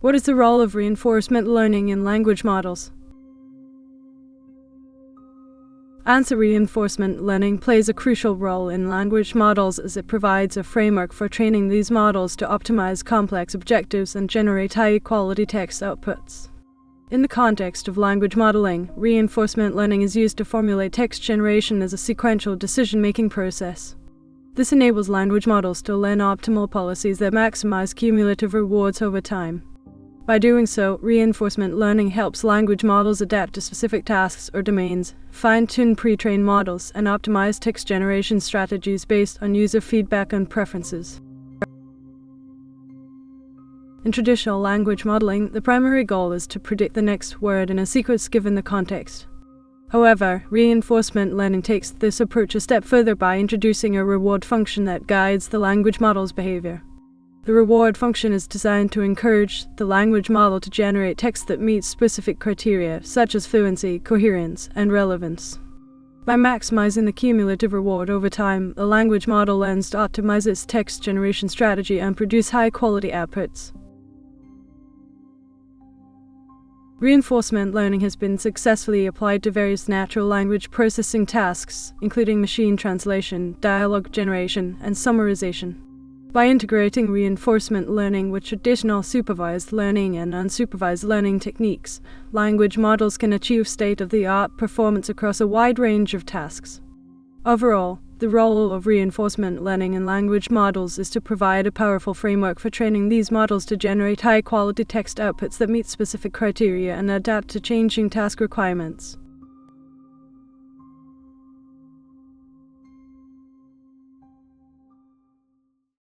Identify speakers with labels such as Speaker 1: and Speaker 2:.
Speaker 1: What is the role of reinforcement learning in language models? Answer: reinforcement learning plays a crucial role in language models as it provides a framework for training these models to optimize complex objectives and generate high-quality text outputs. In the context of language modeling, reinforcement learning is used to formulate text generation as a sequential decision-making process. This enables language models to learn optimal policies that maximize cumulative rewards over time. By doing so, reinforcement learning helps language models adapt to specific tasks or domains, fine-tune pre-trained models, and optimize text generation strategies based on user feedback and preferences. In traditional language modeling, the primary goal is to predict the next word in a sequence given the context. However, reinforcement learning takes this approach a step further by introducing a reward function that guides the language model's behavior. The reward function is designed to encourage the language model to generate text that meets specific criteria, such as fluency, coherence, and relevance. By maximizing the cumulative reward over time, the language model learns to optimize its text generation strategy and produce high-quality outputs. Reinforcement learning has been successfully applied to various natural language processing tasks, including machine translation, dialogue generation, and summarization. By integrating reinforcement learning with traditional supervised learning and unsupervised learning techniques, language models can achieve state-of-the-art performance across a wide range of tasks. Overall, the role of reinforcement learning in language models is to provide a powerful framework for training these models to generate high-quality text outputs that meet specific criteria and adapt to changing task requirements.